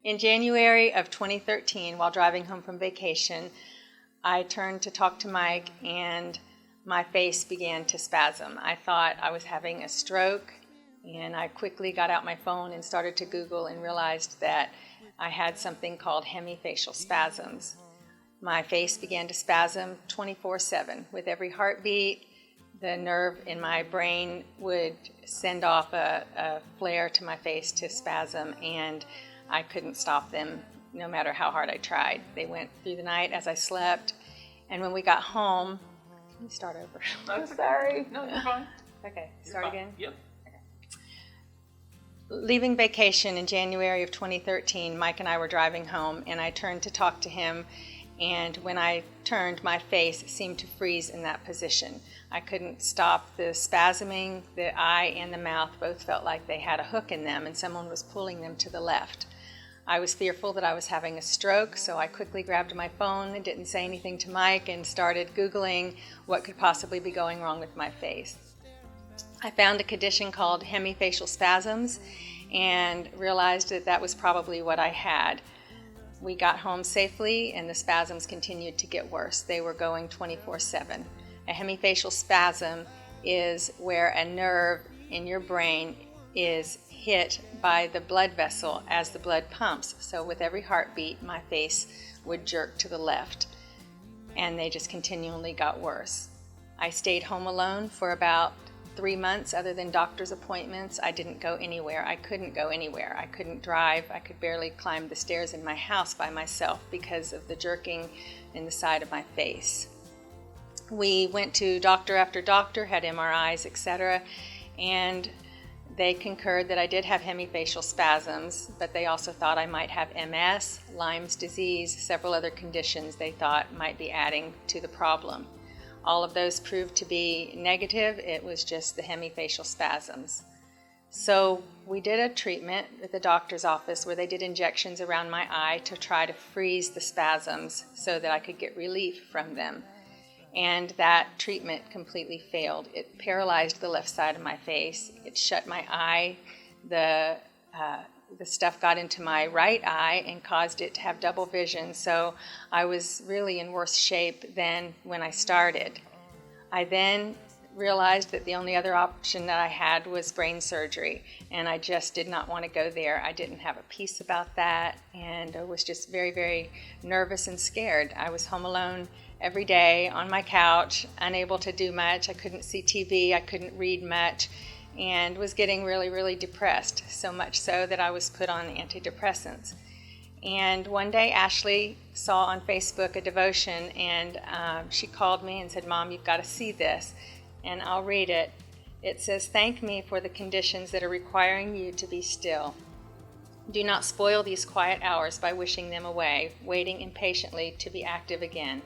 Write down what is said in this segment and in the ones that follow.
In January of 2013, while driving home from vacation, I turned to talk to Mike and my face began to spasm. I thought I was having a stroke, and I quickly got out my phone and started to Google and realized that I had something called hemifacial spasms. My face began to spasm 24/7. With every heartbeat, the nerve in my brain would send off a flare to my face to spasm, and I couldn't stop them no matter how hard I tried. They went through the night as I slept, and when we got home, can you start over? I'm sorry. No, you're fine. Okay, You're start fine. again? Yep. Okay. Leaving vacation in January of 2013, Mike and I were driving home, and I turned to talk to him, and when I turned, my face seemed to freeze in that position. I couldn't stop the spasming. The eye and the mouth both felt like they had a hook in them, and someone was pulling them to the left. I was fearful that I was having a stroke, so I quickly grabbed my phone and didn't say anything to Mike and started Googling what could possibly be going wrong with my face. I found a condition called hemifacial spasms and realized that that was probably what I had. We got home safely and the spasms continued to get worse. They were going 24/7. A hemifacial spasm is where a nerve in your brain is hit by the blood vessel as the blood pumps. So with every heartbeat, my face would jerk to the left, and they just continually got worse. I stayed home alone for about 3 months. Other than doctor's appointments, I didn't go anywhere. I couldn't go anywhere. I couldn't drive. I could barely climb the stairs in my house by myself because of the jerking in the side of my face. We went to doctor after doctor, had MRIs, etc., and they concurred that I did have hemifacial spasms, but they also thought I might have MS, Lyme's disease, several other conditions they thought might be adding to the problem. All of those proved to be negative. It was just the hemifacial spasms. So we did a treatment at the doctor's office where they did injections around my eye to try to freeze the spasms so that I could get relief from them. And that treatment completely failed. It paralyzed the left side of my face. It shut my eye. The stuff got into my right eye and caused it to have double vision. So I was really in worse shape than when I started. I then realized that the only other option that I had was brain surgery, and I just did not want to go there. I didn't have a peace about that, and I was just very, very nervous and scared. I was home alone every day on my couch, unable to do much. I couldn't see TV, I couldn't read much, and was getting really, really depressed, so much so that I was put on antidepressants. And one day Ashley saw on Facebook a devotion, and she called me and said, "Mom, you've got to see this." And I'll read it. It says, "Thank me for the conditions that are requiring you to be still. Do not spoil these quiet hours by wishing them away, waiting impatiently to be active again.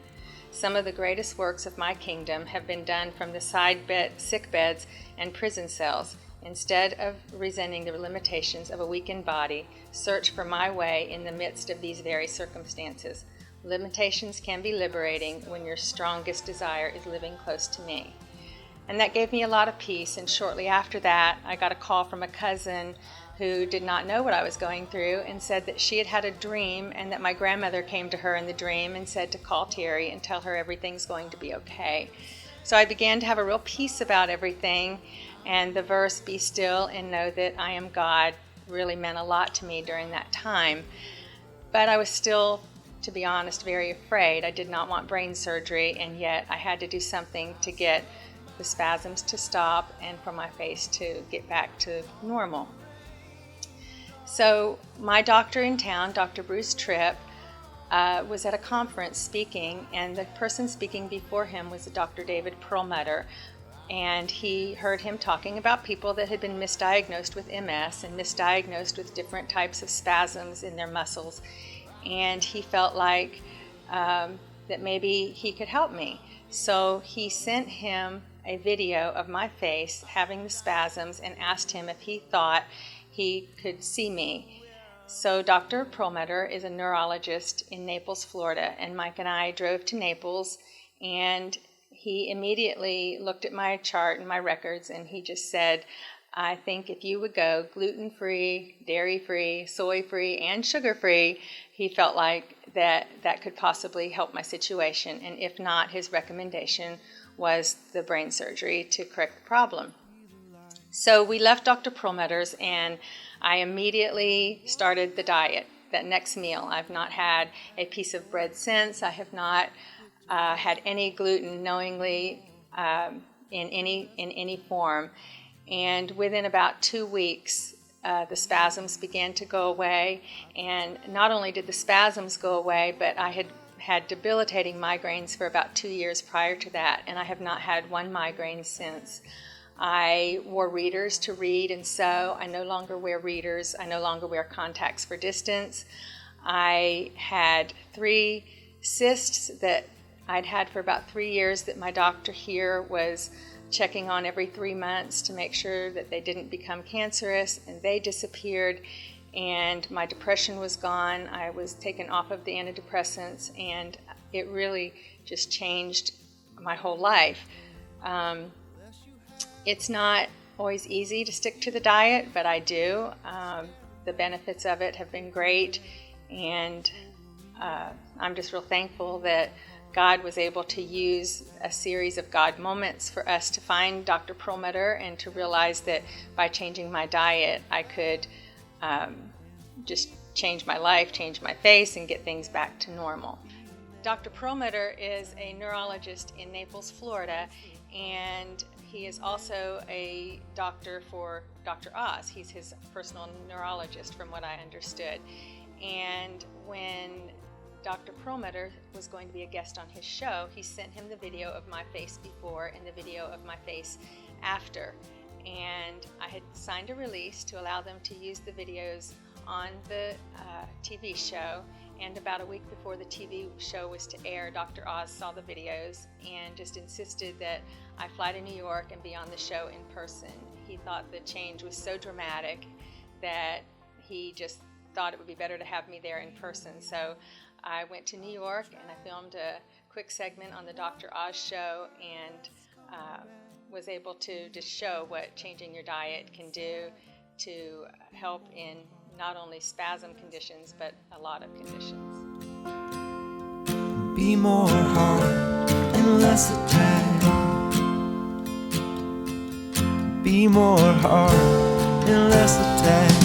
Some of the greatest works of my kingdom have been done from the sick beds and prison cells. Instead of resenting the limitations of a weakened body, search for my way in the midst of these very circumstances. Limitations can be liberating when your strongest desire is living close to me." And that gave me a lot of peace. And shortly after that, I got a call from a cousin who did not know what I was going through and said that she had had a dream and that my grandmother came to her in the dream and said to call Terri and tell her everything's going to be okay. So I began to have a real peace about everything, and the verse, "Be still and know that I am God," really meant a lot to me during that time. But I was still, to be honest, very afraid. I did not want brain surgery, and yet I had to do something to get the spasms to stop and for my face to get back to normal. So my doctor in town, Dr. Bruce Tripp, was at a conference speaking, and the person speaking before him was Dr. David Perlmutter, and he heard him talking about people that had been misdiagnosed with MS and misdiagnosed with different types of spasms in their muscles, and he felt like that maybe he could help me. So he sent him a video of my face having the spasms and asked him if he thought he could see me. So Dr. Perlmutter is a neurologist in Naples, Florida, and Mike and I drove to Naples, and he immediately looked at my chart and my records, and he just said, I think if you would go gluten-free, dairy-free, soy-free, and sugar-free, he felt like that could possibly help my situation. And if not, his recommendation was the brain surgery to correct the problem. So we left Dr. Perlmutter's, and I immediately started the diet. That next meal, I've not had a piece of bread since. I have not had any gluten knowingly in any form. And within about 2 weeks, the spasms began to go away. And not only did the spasms go away, but I had debilitating migraines for about 2 years prior to that, and I have not had one migraine since. I wore readers to read and sew. I no longer wear readers. I no longer wear contacts for distance. I had 3 cysts that I'd had for about 3 years that my doctor here was checking on every 3 months to make sure that they didn't become cancerous, and they disappeared, and my depression was gone. I was taken off of the antidepressants, and it really just changed my whole life. It's not always easy to stick to the diet, but I do. The benefits of it have been great, and I'm just real thankful that God was able to use a series of God moments for us to find Dr. Perlmutter and to realize that by changing my diet, I could just change my life, change my face, and get things back to normal. Dr. Perlmutter is a neurologist in Naples, Florida, and he is also a doctor for Dr. Oz. He's his personal neurologist, from what I understood. And when Dr. Perlmutter was going to be a guest on his show, he sent him the video of my face before and the video of my face after. And I had signed a release to allow them to use the videos on the TV show. And about a week before the TV show was to air, Dr. Oz saw the videos and just insisted that I fly to New York and be on the show in person. He thought the change was so dramatic that he just thought it would be better to have me there in person. So I went to New York and I filmed a quick segment on the Dr. Oz show, and was able to just show what changing your diet can do to help in not only spasm conditions, but a lot of conditions. Be more hard and less attack. Be more hard and less attack.